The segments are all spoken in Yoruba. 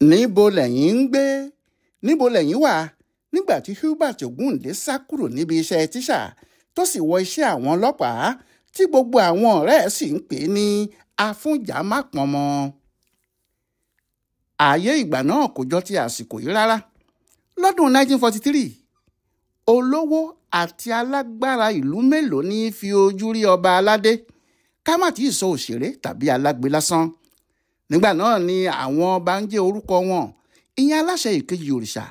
níbo lẹ́yìn ń gbé níbo lẹ́yìn wà nígbà tí Hubert Ògúndé sá kúrò níbi iṣẹ́ tíṣà tó sì wọ iṣẹ́ àwọn ọlọ́pàá tí gbogbo àwọn ọ̀rẹ́ ẹ̀ sì ń pè ní afúnjàmápọnmọ. ààyè ìgbà náà kò jọ ti àsìkò yìí rárá. lọ́dún 1943 olówó àti alágbára ìlú mélòó ní fi ojú rí ọba aládé ká má tí ì sọ òṣèré tàbí alágbe lásán. nígbà náà ni àwọn ọba ń jẹ́ orúkọ wọn, ìyẹn aláṣẹ ìkejì òrìṣà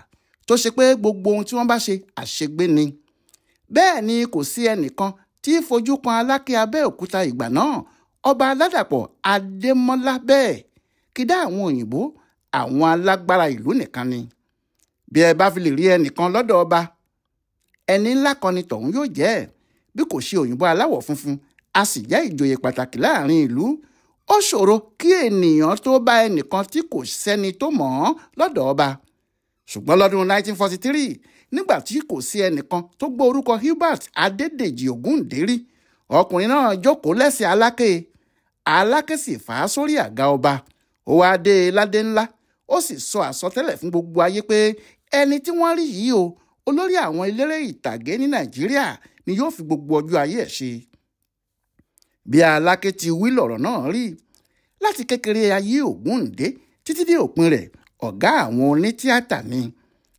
tó ṣe pé gbogbo ohun tí wọ́n bá ṣe àṣegbé ni. bẹ́ẹ̀ ni kò sí ẹnìkan tí fojú kan Aláké Abẹ́òkúta ìgbà náà, ọba Aládàpọ̀ Adémọ́lá bẹ́ẹ̀ kìdá àwọn òyìnbó, àwọn alágbára ìlú nìkan ni. bí ẹ bá fi lè rí ẹnìkan lọ́dọ̀ ọba, ẹni ńlá kan ni tọ̀hún yóò jẹ́, bí kò ṣe òyìnbó aláwọ̀ funfun a sì jẹ́ ìjòyè pàtàkì láàrin ìlú. ó ṣòro kí ènìyàn tó bá ẹnìkan tí kò sẹ́ni tó mọ̀ ọ́n lọ́dọ̀ ọba. ṣùgbọ́n lọ́dún 1943 nígbà tí kò sí ẹnìkan tó gbọ́ orúkọ Hubert Adédèjì Ògúndé rí, ọkùnrin náà jókòó lẹ́sẹ̀ Aláké. Aláké sì fà á sórí àga ọba, ó wá dé ládé ńlá, ó sì sọ àsọtẹ́lẹ̀ fún gbogbo ayé pé ẹni tí wọ́n rí yìí o, olórí àwọn eléré ìtàgé ní Nàìjíríà ni yóò fi gbogbo ọjọ́ ayé ẹ̀ ṣe. bí Aláké ti wí lọ̀rọ̀ náà rí. láti kékeré ayé Ògúndé títí dé òpin rẹ̀ ọ̀gá àwọn onítíátà ni.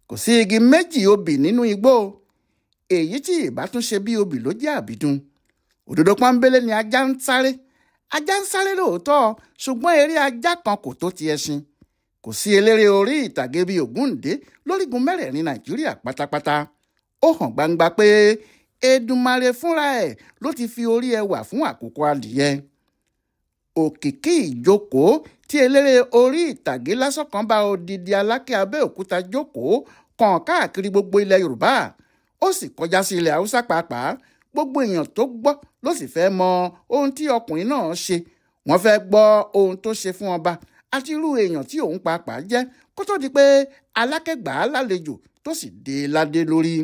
kò sí igi méjì obì nínú igbó, èyí tí ìbá tún ṣe bí obì ló jẹ́ àbídún. òdodo pọ́nbélé ni ajá ń sáré lóòótọ́, ṣùgbọ́n eré ajá kan kò tó ti ẹṣin. kò sí eléré orí ìtàgé bíi Ògúndé lórígun mẹ́rẹ̀ẹ̀rin Nàìjíríà pátápátá. ó hàn gbangba pé Èdùmàrè fúnra ẹ̀ ló ti fi orí ẹwà fún àkókò adìyẹ. òkìkí ìjókòó tí eléré orí ìtàgé lásán kan bá odidi Aláké Abẹ́òkúta jókòó kàn káàkiri gbogbo ilẹ̀ Yorùbá, ó sì kọjá sí ilẹ̀ Haúsá pàápàá. gbogbo èèyàn tó gbọ́ ló sì fẹ́ mọ ohun tí ọkùnrin náà ṣe. wọ́n fẹ́ gbọ́ ohun tó ṣe fún ọba àti irú èèyàn tí òun pàápàá jẹ́ kó tó di pé Aláké gbà á lálejò tó sì dé ládé lórí.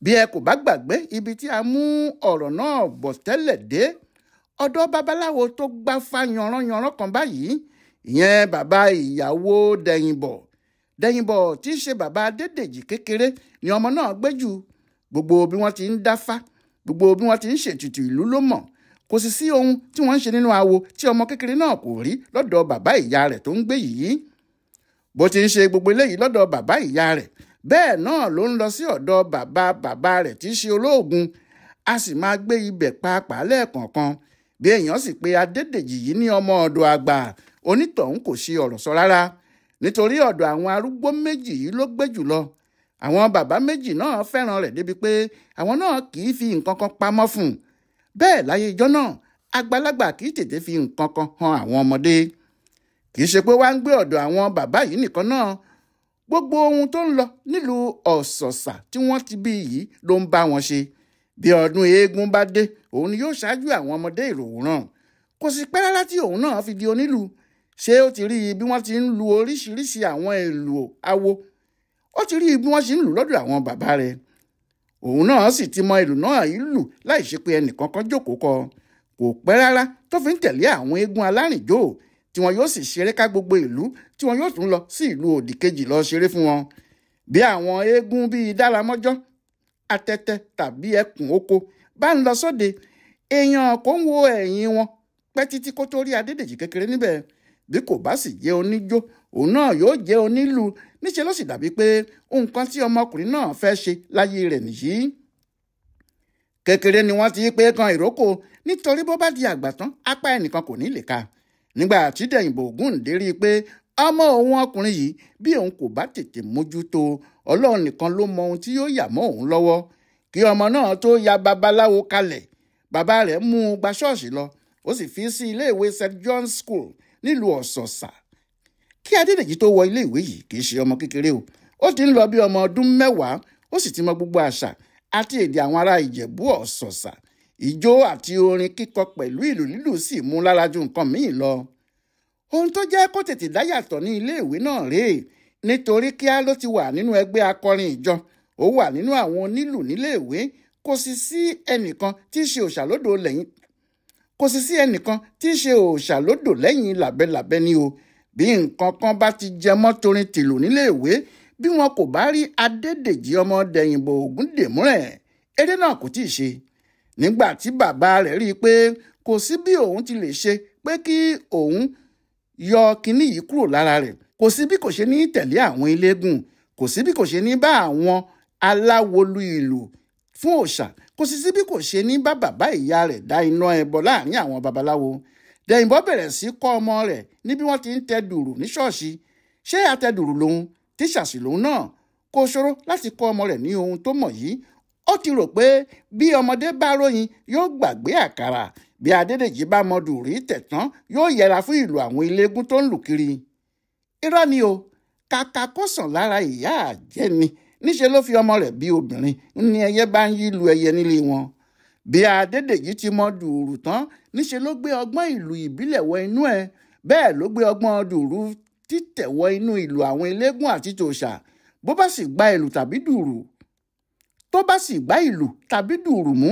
bí ẹ kò bá gbàgbé ibi tí a mú ọ̀rọ̀ náà bọ̀ tẹ́lẹ̀ dé, ọ̀dọ̀ babaláwo tó gbáfá yanranyanran kan báyìí, ìyẹn bàbá ìyàwó Dẹ̀yìnbọ̀ tí í ṣe bàbá Adédèjì kékeré ni ọmọ náà gbé jù. gbogbo bí wọ́n ti ń dáfá, gbogbo bí wọ́n ti ń ṣètùtù ìlú ló mọ̀. kò sì sí ohun tí wọ́n ń ṣe nínú awo tí ọmọ kékeré náà kò rí lọ́dọ̀ bàbá ìyá rẹ̀ tó ń gbé yìí. bó ti ń ṣe gbogbo eléyìí lọ́dọ̀ bàbá ìyá rẹ̀, bẹ́ẹ̀ náà ló ń lọ sí ọ̀dọ̀ bàbá rẹ̀ tí í ṣe olóògùn. a sì máa gbé ibẹ̀ pàápàá lẹ́ẹ̀kọ̀ọ̀kan. bí èèyàn sì pé Adédèjì yìí ní ọmọ ọ̀dọ̀ àgbà, onítọ̀hún kò ṣe ọ̀rọ̀ sọ rárá, nítorí ọ̀dọ̀ àwọn arúgbó méjì yìí ló gbé jùlọ. àwọn bàbá méjì náà fẹ́ràn rẹ̀ débi pé àwọn náà kì í fi nǹkan kan pamọ́ fún un. bẹ́ẹ̀ láyé ijọ́ náà àgbàlagbà kì í tètè fi nǹkan kan han àwọn ọmọdé. kì í ṣe pé wá ń gbé ọ̀dọ̀ àwọn bàbá yìí nìkan náà, gbogbo ohun tó ń lọ nílùú Ọ̀sọ̀sà tí wọ́n ti bí yìí ló ń bá wọn ṣe. bí ọdún eégún bá dé, òun ni yóò ṣáájú àwọn ọmọdé ìròwòrán. kò sì pẹ́ rárá tí òun náà fi di onílù. ṣé ó ti rí bí wọ́n ti ń lu oríṣiríṣi àwọn èlò awo, ó ti rí bí wọ́n ṣe ń lù lọ́dọ̀ àwọn bàbá rẹ̀. òun náà sì ti mọ ìlù náà yìí lù láì ṣe pé ẹnìkan kan jókòó kọ. kò pẹ́ rárá tó fi ń tẹ̀lé àwọn eégún alárìnjó tí wọn yóò sì ṣeré ká gbogbo ìlú, tí wọn yóò tún lọ sí ìlú òdì kejì lọ ṣeré fún wọn. bí àwọn eégún bíi Dáramọ́jọ́, Atẹ́tẹ́ tàbí Ẹkùn Oko bá ń lọ sóde, èèyàn kò ń wo ẹ̀yìn wọn pẹ́ títí kó tó rí Adédèjì kékeré níbẹ̀. bí kò bá sì jẹ́ oníjó, òun náà yóò jẹ́ onílù. níṣẹ́ ló sì dàbí pé nǹkan tí ọmọkùnrin náà fẹ́ ṣe láyé rẹ̀ nìyí. kékeré ni wọ́n ti pé kan ìrókò, nítorí bó bá di àgbà tán apá ẹnìkan kò ní lè ka. nígbà tí Dẹ̀yìnbọ̀ Ògúndé rí i pé ọmọ òun ọkùnrin yìí bí òun kò bá tètè mójútó, Ọlọ́run nìkan ló mọ ohun tí yóò yà mọ́ òun lọ́wọ́. kí ọmọ náà tó ya babaláwo kalẹ̀, bàbá rẹ̀ mú un gba ṣọ́ọ̀ṣì lọ, ó sì fi sí iléèwé St. John's School nílùú Ọ̀sọ̀sà. kí Adédèjì tó wọ iléèwé yìí kì í ṣe ọmọ kékeré o, ó ti ń lọ bí ọmọ ọdún 10, ó sì ti mọ gbogbo àṣà àti èdè àwọn ará Ìjẹ̀bú Ọ̀sọ̀sà. ìjó àti orin kíkọ pẹ̀lú ìlù lílù sì mú lára ju nǹkan míì lọ. ohun tó jẹ́ kó tètè dá yàtọ̀ ní iléèwé náà rèé, nítorí kíá ló ti wà nínú ẹgbẹ́ akọrin ìjọ, ó wà nínú àwọn onílù níléèwé. kò sì sí ẹnìkan tí í ṣe òṣàlódò lẹ́yìn làbẹ́làbẹ́ ni o. bí nǹkan kan bá ti jẹ mọ́ torin tìlù níléèwé bí wọn kò bá rí Adédèjì ọmọ Dẹ̀yìnbó Ògúndèmúrẹ̀ eré náà kò tí ì ṣe. Nígbà tí bàbá rẹ̀ rí i pé kò sí bí òun ti lè ṣe pé kí òun yọ kinní yìí kúrò lára rẹ̀, kò sí bí kò ṣe ní tẹ̀lé àwọn eléégún, kò sí bí kò ṣe ní bá àwọn aláwo lu ìlù fún òòṣà, kò sí bí kò ṣe ní bá bàbá ìyá rẹ̀ dá iná ẹbọ láàrin àwọn babaláwo. Dẹ̀yìnbó bẹ̀rẹ̀ sí kọ́ ọmọ rẹ̀ ní bí wọ́n ti ń tẹ dùrù ní ṣọ́ọ̀ṣì. Ṣé atẹdùrù lòun, tíṣà sì lòun náà? Kò ṣòro láti kọ́ ọmọ rẹ̀ ní ohun tó mọ̀ yìí. Ó ti rò pé bí ọmọdé bá róyin yóò gbàgbé àkàrà, bí Adédèjì bá mọ dùrù tẹ̀tán yóò yẹra fún ìlù àwọn eléégún tó ń lù kiri. Irọ́ ni o, kàkà kó sàn lára ìyá àjẹni níṣe ló fi ọmọ rẹ̀ bí obìnrin ní ẹyẹ bá ń yí lu ẹyẹ nílé wọn. Bí Adédèjì ti mọ dùrù tán níṣe ló gbé ọgbọ́n ìlù ìbílẹ̀ wọ inú ẹ̀, bẹ́ẹ̀ ló gbé ọgbọ́n dùrù títẹ̀ wọ inú ìlù àwọn eléégún àti tòòṣà. Bó bá sì gba ìlù tàbí dùrù mú,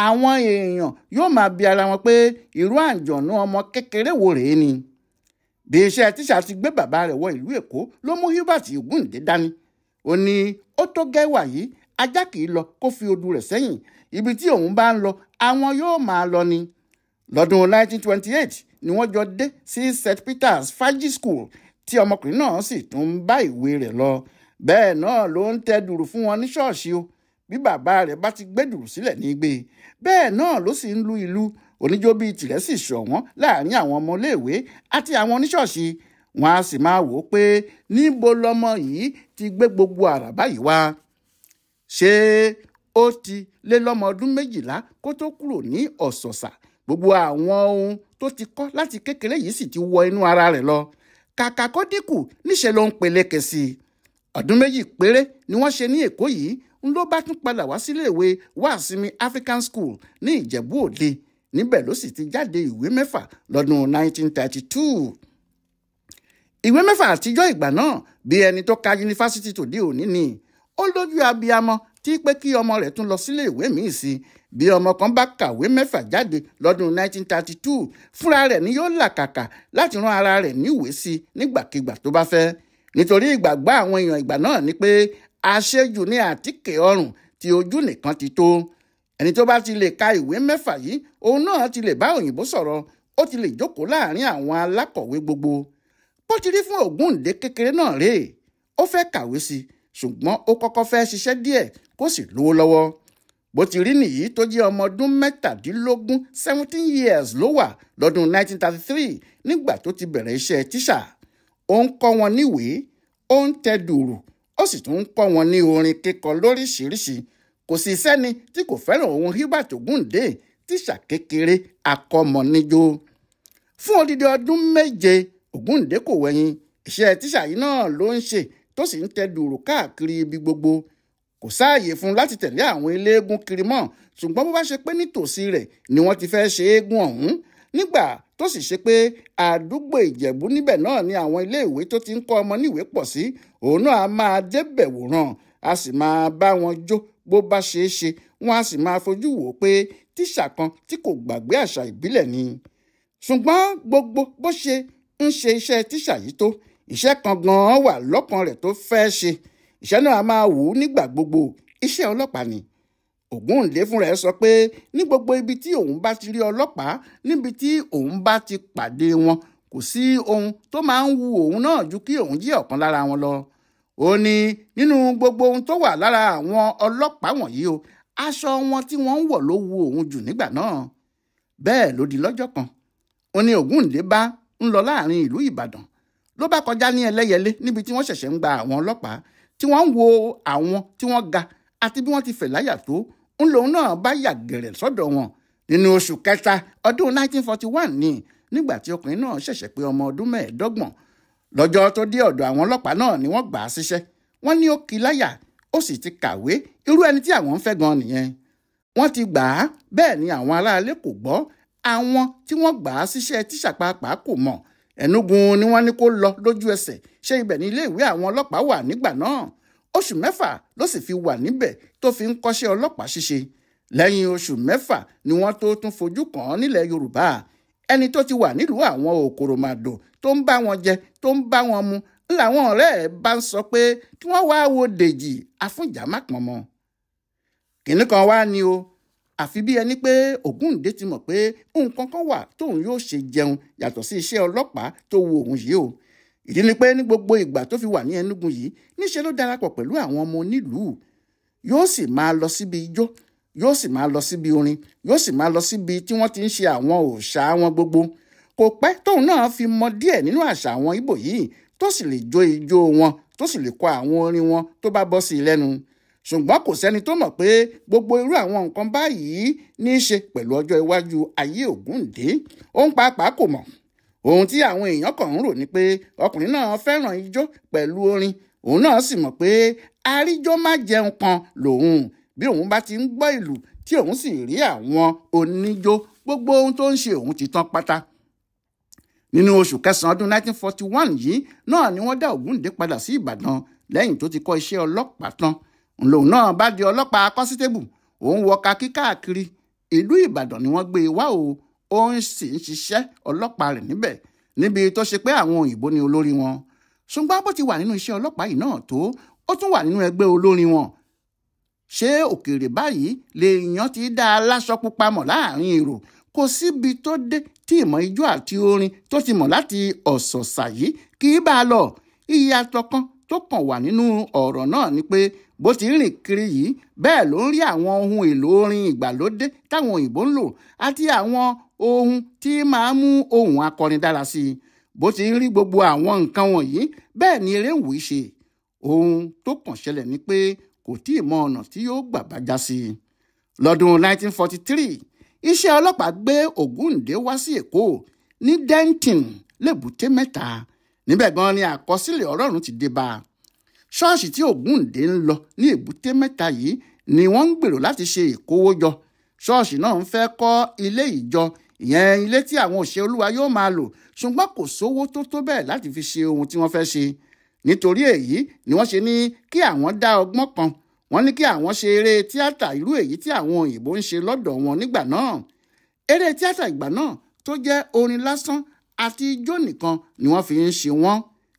àwọn èèyàn yóò máa bi ara wọn pé irú àǹjọ̀nú ọmọ kékeré wo rèé ni. Bí iṣẹ́ tíṣà ti gbé bàbá rẹ̀ wọ ìlú Èkó ló mú Hubert Ògúndé dání. Ó ní ó tó gẹ́wà yìí, ajá kì í lọ kó fi odù rẹ̀ sẹ́yìn, ibi tí òun bá ń lọ àwọn yóò máa lọ ni. Lọ́dún 1928 ni wọ́n jọ dé sí St. Peter's Faggi School tí ọmọkùnrin náà sì tún ń bá ìwé rẹ̀ lọ. Bẹ́ẹ̀ náà ló ń tẹ dùrù fún wọn ní ṣọ́ọ̀ṣì o. Bí bàbá rẹ̀ bá ti gbé dùrù sílẹ̀ ní gbé, bẹ́ẹ̀ náà ló sì ń lu ìlù. Oníjó bíi tirẹ̀ sì ṣọ̀wọ́n láàrin àwọn ọmọléèwé àti àwọn oníṣọ́ọ̀ṣì. Wọn a sì máa wò ó pé níbo lọmọ yìí ti gbé gbogbo àràbá yìí wá. Ṣé ó ti lé lọ́mọ ọdún 12 kó tó kúrò ní Ọ̀sọ̀sà? Gbogbo àwọn ohun tó ti kọ́ láti kékeré yìí sì ti wọ inú ara rẹ̀ lọ. Kàkà kó dínkù níṣe ló ń peléke sí i. Ọdún 2 péré ni wọ́n ṣe ní Èkó yìí ń ló bá tún padà wá síléèwé Wàsímì African School ní Ìjẹ̀bú Òde. Níbẹ̀ ló sì ti jáde ìwé 6 lọ́dún 1932. Ìwé 6 àtijọ́ ìgbà náà bí ẹni tó ka yunifásitì tòde òní ni. Ó lójú abiyamọ tí pé kí ọmọ rẹ̀ tún lọ sílé ìwé míì sí. Bí ọmọ kan bá kàwé 6 jáde lọ́dún 1932, fúnra rẹ̀ ni yóò làkàkà láti rán ara rẹ̀ níwèé sí nígbàkigbà tó bá fẹ́. Nítorí ìgbàgbọ́ àwọn èèyàn ìgbà náà ni pé àṣejù ní àtíkè ọrùn tí ojú nìkan ti tó. Ẹni tó bá ti lè ka ìwé 6 yìí, òun náà ti lè bá òyìnbó sọ̀rọ̀, ó ti lè jókòó láàrin àwọn alákọ̀wé gbogbo. Bó ti rí fún Ògúndé kékeré náà rèé, ó fẹ́ kàwé sí, ṣùgbọ́n ó kọ́kọ́ fẹ́ ṣiṣẹ́ díẹ̀ kó sì lówó lọ́wọ́. Bó ti rí nìyí tó jẹ́ ọmọ ọdún 17 years ló wà lọ́dún 1933 nígbà tó ti bẹ̀rẹ̀ iṣẹ́ tíṣà. Ó ń kọ́ wọn níwèé, ó ń tẹ dùrù, ó sì tún ń kọ́ wọn ní orin kíkọ lóríṣiríṣi. Kò sí sẹ́ni tí kò fẹ́ràn òun Hubert Ògúndé, tíṣà kékeré akọ́mọníjó. Fún odidi ọdún 7, Ògúndé kò wẹ̀yìn. Iṣẹ́ tíṣà yìí náà ló ń ṣe tó sì ń tẹ dùrù káàkiri ibi gbogbo. Kò sáàyè fún láti tẹ̀lé àwọn eléégún kiri mọ́, ṣùgbọ́n bó bá ṣe pé nítòsí rẹ̀ ni wọ́n ti fẹ́ ṣe eégún ọ̀hún. Nígbà tó sì ṣe pé àdúgbò Ìjẹ̀bú níbẹ̀ náà ni àwọn iléèwé tó ti ń kọ́ ọmọ níwèé pọ̀ sí, òun náà a máa débẹ̀ wòran, a sì máa bá wọn jó bó bá ṣeé ṣe. Wọ́n a sì máa fojú wò pé tíṣà kan tí kò gbàgbé àṣà ìbílẹ̀ ni. Ṣùgbọ́n gbogbo bó ṣe ń ṣe iṣẹ́ tíṣà yìí tó, iṣẹ́ kan gan-an wà lọ́kàn rẹ̀ tó fẹ́ ṣe. Iṣẹ́ náà a máa wù ú nígbà gbogbo. Iṣẹ́ ọlọ́pàá ni. Ògúndé fúnra ẹ̀ sọ pé ní gbogbo ibi tí òun bá ti rí ọlọ́pàá, níbi tí òun bá ti pàdé wọn, kò sí ohun tó máa ń wu òun náà ju kí òun jẹ́ ọ̀kan lára wọn lọ. Ó ní nínú gbogbo ohun tó wà lára àwọn ọlọ́pàá wọ̀nyí o, aṣọ wọn tí wọ́n ń wọ̀ ló wu òun jù nígbà náà. Bẹ́ẹ̀ ló di lọ́jọ́ kan. Ó ní Ògúndé bá ń lọ láàrin ìlú Ìbàdàn. Ló bá kọjá ní Ẹlẹ́yẹlé níbi tí wọ́n ṣẹ̀ṣẹ̀ ń gba àwọn ọlọ́pàá, tí wọ́n ń wo àwọn tí wọ́n ga àti bí wọ́n ti fẹ̀ láyà tó. Ń lòun náà bá yà gẹ̀rẹ̀ sọ́dọ̀ wọn. Nínú oṣù kẹta ọdún 1941 ni, nígbà tí ọkùnrin náà ṣẹ̀ṣẹ̀ pé ọmọ ọdún 25. Lọ́jọ́ tó dé ọ̀dọ̀ àwọn ọlọ́pàá náà ni wọ́n gbà á síṣẹ́. Wọ́n ní ó kì láyà, ó sì ti kàwé, irú ẹni tí àwọn ń fẹ́ gan nìyẹn. Wọ́n ti gbà á, bẹ́ẹ̀ ni àwọn aráalé kò gbọ́. Àwọn tí wọ́n gbà á síṣẹ́ tíṣà pàápàá kò mọ̀. Ẹ̀núgun ni wọ́n ní kó lọ lójú ẹsẹ̀. Ṣé ibẹ̀ ní iléèwé àwọn ọlọ́pàá wà nígbà náà? Oṣù 6 ló sì fi wà níbẹ̀ tó fi ń kọ́ṣẹ́ ọlọ́pàá ṣíṣe. Lẹ́yìn oṣù 6 ni wọ́n tó tún fojú kàn án nílẹ̀ Yorùbá. ẹni tó ti wà nílùú àwọn òkòròmàdò tó ń bá wọn jẹ tó ń bá wọn mu làwọn ọ̀rẹ́ ẹ̀ bá ń sọ pé kí wọ́n wá wo Dèjì Afúnjàmápọ̀nmọ́. kìnnì kan wá ní o àfi bí ẹni pé Ògúndé ti mọ̀ pé nǹkan kan wà tóun yóò ṣe jẹun yàtọ̀ sí iṣẹ́ ọlọ́pàá tó wo òun yìí o. ìdí ni pé ní gbogbo ìgbà tó fi wà ní Enugu yìí níṣẹ́ ló darapọ̀ pẹ̀lú àwọn ọmọ onílùú, yóò sì máa lọ síbi ijó, yóò sì máa lọ síbi orin, yóò sì máa lọ síbi tí wọ́n ti ń ṣe àwọn òòṣà wọn gbogbo. kò pẹ́ tóun náà fi mọ díẹ̀ nínú àṣà àwọn Ìgbò yìí tó sì lè jó ijó wọn tó sì lè kọ àwọn orin wọn tó bá bọ́ sí i lẹ́nu. ṣùgbọ́n kò sẹ́ni tó mọ̀ pé gbogbo irú àwọn nǹkan báyìí ní í ṣe pẹ̀lú ọjọ́ iwájú ayé Ògúndé. òun pàápàá kò mọ̀. ohun tí àwọn èèyàn kàn ń rò ni pé ọkùnrin náà fẹ́ràn ijó pẹ̀lú orin, òun náà sì mọ̀ pé àríjó má jẹun kan lòun. bí òun bá ti ń gbọ́ ìlù tí òun sì rí àwọn oníjó, gbogbo ohun tó ń ṣe òun ti tán pátá. nínú oṣù kẹsàn-án ọdún 1941 yìí náà ni wọ́n dá Ògúndé padà sí Ìbàdàn lẹ́yìn tó ti kọ́ iṣẹ́ ọlọ́pàá tán. lòun náà bá di ọlọ́pàá kọ́sítébù, òun wọ kakí káàkiri ìlú Ìbàdàn ni wọ́n gbé e wá o. ó ń sì ń ṣiṣẹ́ ọlọ́pàá rẹ̀ níbẹ̀ níbi tó ṣe pé àwọn òyìnbó ni olórí wọn. ṣùgbọ́n bó ti wà nínú iṣẹ́ ọlọ́pàá yìí náà tó, ó tún wà nínú ẹgbẹ́ olórin wọn. ṣé òkèèrè báyìí lèèyàn ti dá aláṣọ pupa mọ̀ láàrin èrò? kò síbi tó dé tí ìmọ̀ ijó àti orin tó ti mọ̀ láti ọ̀sọ̀ọ̀sà yìí kì í bá a lọ. ìyàtọ̀ kan tó kàn wà nínú ọ̀rọ̀ náà ni pé bó ti rìn kiri yìí bẹ́ẹ̀ ló ń rí àwọn ohun èlò orin ìgbàlódé táwọn òyìnbó ń lò àti àwọn ohun tí máa mú ohùn akọrin dára sí i. bó ti ń rí gbogbo àwọn nǹkan wọ̀nyí bẹ́ẹ̀ ni eré ń wí ṣe. ohun tó kàn ṣẹlẹ̀ ni pé kò tí ì mọ ọ̀nà tí yóò gbà bá já sí i. lọ́dún 1943 iṣẹ́ ọlọ́pàá gbé Ògúndé wá sí Èkó ní Denton lébùté Mẹ́ta. níbẹ̀ gan ni àkọsílẹ̀ Ọlọ́run ti dé bá a. ṣọ́ọ̀ṣì tí Ògúndé ń lọ ní Èbúté Mẹ́ta yìí ni wọ́n ń gbèrò láti ṣe ìkówójọ. ṣọ́ọ̀ṣì náà ń fẹ́ kọ́ ilé ìjọ, ìyẹn ilé tí àwọn òṣìṣẹ́ Olúwa yóò máa lò, ṣùgbọ́n kò sówó tó tó bẹ́ẹ̀ láti fi ṣe ohun tí wọ́n fẹ́ ṣe. nítorí èyí ni wọ́n ṣe ní kí àwọn dá ọgbọ́n kan. wọ́n ní kí àwọn ṣe eré tíátà irú èyí tí àwọn òyìnbó ń ṣe lọ́dọ̀ wọn nígbà náà. eré tíátà ìgbà náà tó jẹ́ orin lásán àti ijó nìkan ni wọ́n fi ń ṣe wọ́n,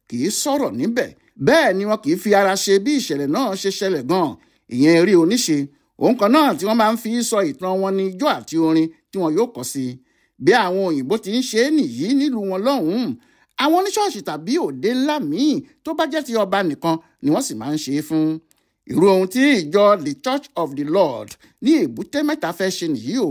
kì í sọ̀rọ̀ níbẹ̀. bẹ́ẹ̀ ni wọn kì í fi ara ṣe bí ìṣẹ̀lẹ̀ náà ṣe ṣẹlẹ̀ gan-an, ìyẹn eré oníṣe. ohun kan náà tí wọ́n máa ń fi sọ ìtàn wọn ní ijó àti orin tí wọn yóò kọ sí. bí àwọn òyìnbó ti ń ṣe é nìyí nílùú wọn lọ́hùn-ún. àwọn oníṣọ́ọ̀ṣì tàbí òde ńlá míì tó bá jẹ́ ti ọba nìkan ni wọ́n sì máa ń ṣe é fún. irú ohun tí ìjọ The Church of the Lord ní Èbúté Mẹ́ta fẹ́ ṣe nìyí o.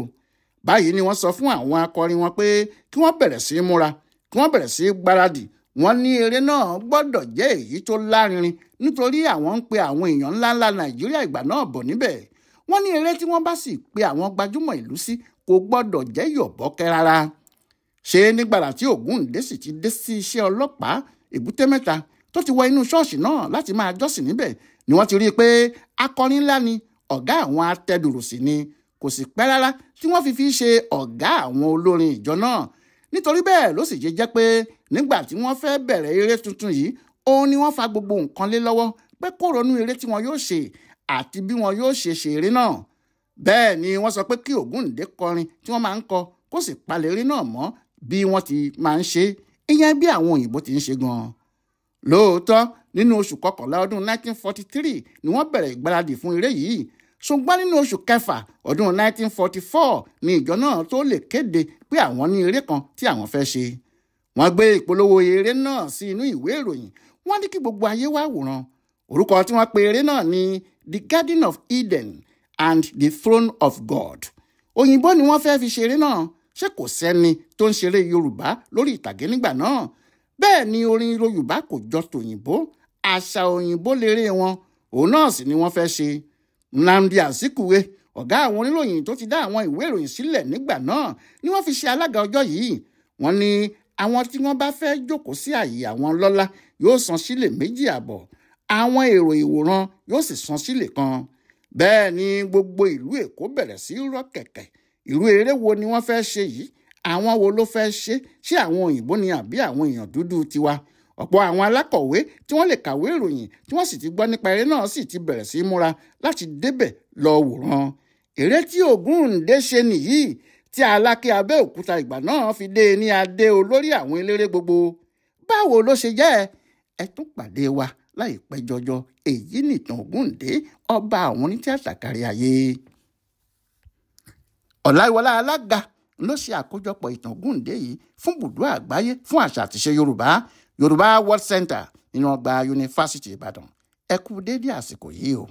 báyìí ni wọ́n sọ fún àwọn akọrin wọn pé kí wọ́n bẹ̀rẹ̀ sí í múra, kí wọ́n bẹ̀rẹ̀ sí í gbáradì. wọ́n ní eré náà gbọ́dọ̀ jẹ́ èyí tó lárinrin nítorí àwọn ń pe àwọn èèyàn ńláńlá Nàìjíríà ìgbà náà bọ̀ níbẹ̀. wọ́n ní eré tí wọ́n bá sì pe àwọn gbajúmọ̀ ìlú sí kò gbọ́dọ̀ jẹ́ yọ̀bọ́kẹ́ rárá. ṣé nígbàrà tí Ògúndé sì ti dé sí iṣẹ́ ọlọ́pàá Èbúté Mẹ́ta tó ti wọ inú ṣọ́ọ̀ṣì náà láti máa jọ́sìn níbẹ̀ ni wọ́n ti rí i pé akọrin ńlá ni, ọ̀gá àwọn atẹ́dùrù sì ni. kò sì pẹ́ rárá tí wọ́n fi ṣe ọ̀gá àwọn olórin ìjọ náà. nítorí bẹ́ẹ̀ ló sì jẹ́ pé nígbà tí wọ́n fẹ́ bẹ̀rẹ̀ eré tuntun yìí, òun ni wọ́n fa gbogbo nǹkan lé lọ́wọ́ pé kó ronú eré tí wọn yóò ṣe àti bí wọn yóò ṣe eré náà. bẹ́ẹ̀ ni wọ́n sọ pé kí Ògúndé kọrin tí wọ́n máa ń kọ kó sì palẹ̀ eré náà mọ́ bí wọ́n ti máa ń ṣe, ìyẹn bí àwọn òyìnbó ti ń ṣe gan-an. lóòótọ́ nínú oṣù kọkànlá ọdún 1943 ni wọ́n bẹ̀rẹ̀ ìgbáradì fún eré yìí, ṣùgbọ́n nínú oṣù kẹfà ọdún 1944 ni ìjọ náà tó lè kéde pé àwọn ní eré kan tí àwọn fẹ́ ṣe. wọ́n gbé ìpolówó eré náà sí inú ìwé ìròyìn, wọ́n ní kí gbogbo ayé wá wòran. orúkọ tí wọ́n pe eré náà ni The Garden of Eden and the Throne of God. òyìnbó ni wọ́n fẹ́ fi ṣeré náà. ṣé kò sẹ́ni tó ń ṣeré Yorùbá lórí ìtàgé nígbà náà? bẹ́ẹ̀ ni orin Yorùbá kò jọ tòyìnbó, àṣà òyìnbó léré wọn, òun náà sì ni wọ́n fẹ́ ṣe. Nnamdi Azikiwe, ọ̀gá àwọn oníròyìn tó ti dá àwọn ìwé ìròyìn sílẹ̀ nígbà náà, ni wọ́n fi ṣe alága ọjọ́ yìí. wọ́n ní àwọn tí wọ́n bá fẹ́ jókòó sí àyè àwọn lọ́lá yóò san sílẹ̀ 2.5, àwọn èrò ìwòran yóò sì san sílẹ̀ 1. bẹ́ẹ̀ ni gbogbo ìlú Èkó bẹ̀rẹ̀ sí rọ́ kẹ̀kẹ́. irú eré wo ni wọ́n fẹ́ ṣe yìí? àwọn wo ló fẹ́ ṣé àwọn òyìnbó ni àbí àwọn èèyàn dúdú tiwa? ọ̀pọ̀ àwọn alákọ̀wé tí wọ́n lè kàwé ìròyìn tí wọ́n sì ti gbọ́ nípa eré náà sì ti bẹ̀rẹ̀ sí múra láti débẹ̀ lọ wòran. eré tí Ògúndé ṣe nìyí tí Aláké Abẹ́òkúta ìgbà náà fi dé ní adé olórí àwọn eléré gbogbo. Báwo ló ṣe jẹ́? Ẹ tún pàdé wa láìpẹ́ jọjọ. Èyí nìtàn Ògúndé, ọba àwọn onítìátà kárí ayé. Ọláyíwọlá Alága ló ṣe àkójọpọ̀ ìtàn Ògúndé yìí fún Ibùdó Àgbáyé fún Àṣà àtìṣe Yorùbá, Yorùbá World Center nínú ọgbà Yunifásítì Ìbàdàn. Ẹ kú dédé àsìkò yìí o.